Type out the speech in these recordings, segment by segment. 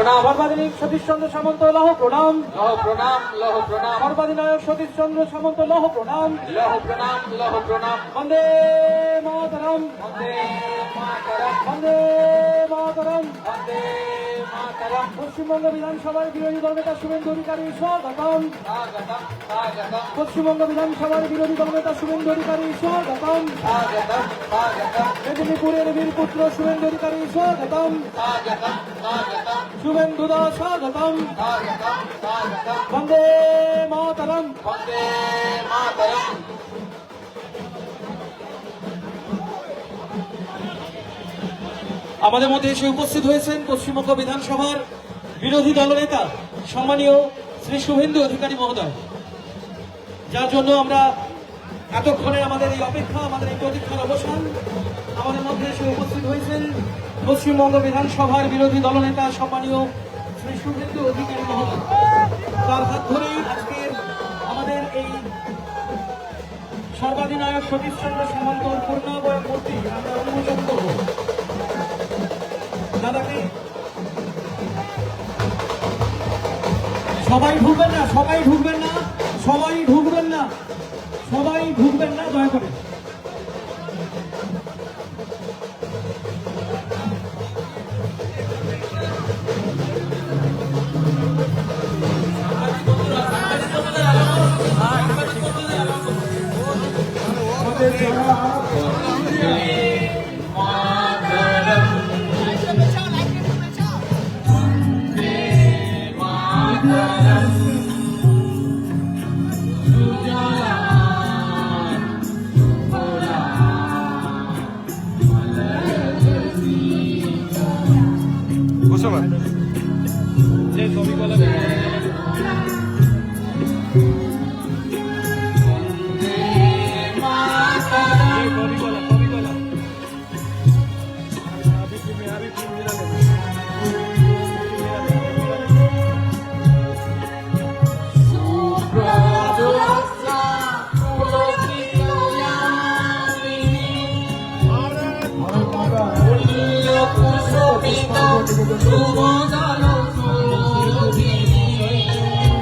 প্রণাম। সর্বাধিনায়ক সতীশ চন্দ্র সামন্ত লহ প্রণাম। লহ প্রণাম, লহ প্রণাম। সর্বাধিনায়ক সতীশ চন্দ্র সামন্ত লহ প্রণাম। লহ প্রণাম, লহ প্রণাম। বন্দে মাতরম, বন্দে মাতরম, বন্দে মাতরম, বন্দে মাতরম। পশ্চিমবঙ্গ বিধানসভার বিরোধী দলনেতা শুভেন্দু অধিকারী স্বাগতম, স্বাগতম, স্বাগতম। পশ্চিমবঙ্গ বিধানসভার বিরোধী দলনেতা শুভেন্দু অধিকারী স্বাগতম, স্বাগতম, স্বাগতম। মেদিনীপুরের বীরপুত্র শুভেন্দু অধিকারী স্বাগতম, স্বাগতম, স্বাগতম। শুভেন্দু দাস স্বাগতম, স্বাগতম, স্বাগতম। বন্দে মাতরম, বন্দে মাতরম। আমাদের মধ্যে এসে উপস্থিত হয়েছেন পশ্চিমবঙ্গ বিধানসভার বিরোধী দলনেতা সম্মানীয় শ্রী শুভেন্দু অধিকারী মহোদয়, যার জন্য আমরা এতক্ষণে আমাদের এই অপেক্ষা, আমাদের এই প্রতীক্ষার অবসান। আমাদের মধ্যে এসে উপস্থিত হয়েছেন পশ্চিমবঙ্গ বিধানসভার বিরোধী দলনেতা সম্মানীয় শ্রী শুভেন্দু অধিকারী মহোদয়। তার হাত ধরেই আজকের আমাদের এই সর্বাধিনায়ক সতীশ চন্দ্র সামন্তর পূর্ণাবয়ব মূর্তি আমরা উন্মোচন করব। দাদাকে সবাই ঢুকবেন না, সবাই ঢুকবেন না, সবাই ঢুকবেন না, সবাই ঢুকবেন না, দয়া করে।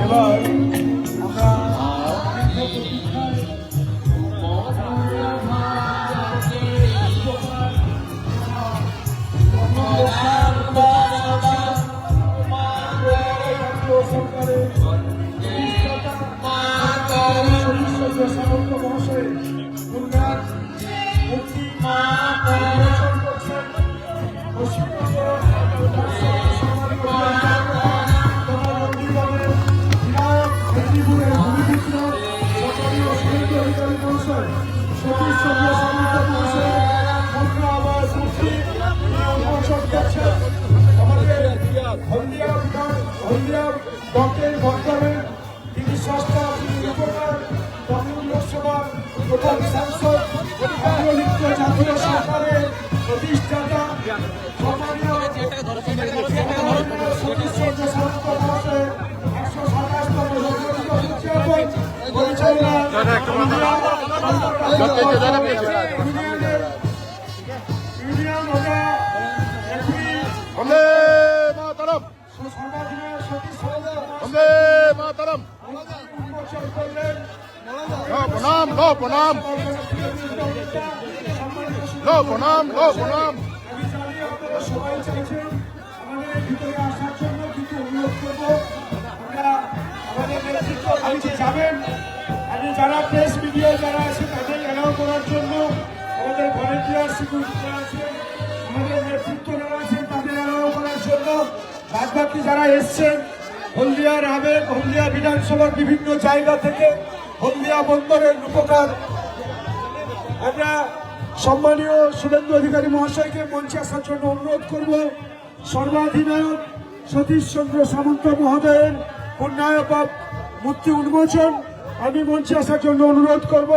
এবার মহাশয় উন্নয়ন মুক্তি হলদিয়া ব্লকের বর্তমানে তিনি সস্তা উপকার তমলুক লোকসভার প্রধান সাংসদ অগ্রলিপ্ত জাতীয় সরকারের প্রতিষ্ঠাতা সম্মানীয় সতীশ চন্দ্র সামন্ত মহাশয়ের 127তম উদযাপন পরিচালনা ইউনিয়ন বন্দে মাতরম, বন্দে মাতরম। প্রণাম, লো প্রণাম, লো প্রণাম, লো প্রণাম। সবাই চাইছেন আমাদের ভিতরে আসার জন্য, কিন্তু অনুরোধ করবো আমরা আমাদের নেতৃত্ব খালিতে যাবেন। আমি যারা প্রেস মিডিয়া যারা আছে তাদের এলাও করার জন্য, আমাদের ভলেন্টিয়ার সিকিউরিটি আছে, আমাদের নেতৃত্ব যারা আছেন তাদের এলাও করার জন্য, বাদবাকি যারা এসছেন হলদিয়ার আবেগ, হলদিয়া বিধানসভার বিভিন্ন জায়গা থেকে, হলদিয়া বন্দরের রূপকার, আমরা সম্মানীয় শুভেন্দু অধিকারী মহাশয়কে মঞ্চে আসার জন্য অনুরোধ করব। সর্বাধিনায়ক সতীশ চন্দ্র সামন্ত মহোদয়ের পূর্ণাবয়ব মূর্তি উন্মোচন আমি মঞ্চে আসার জন্য অনুরোধ করব।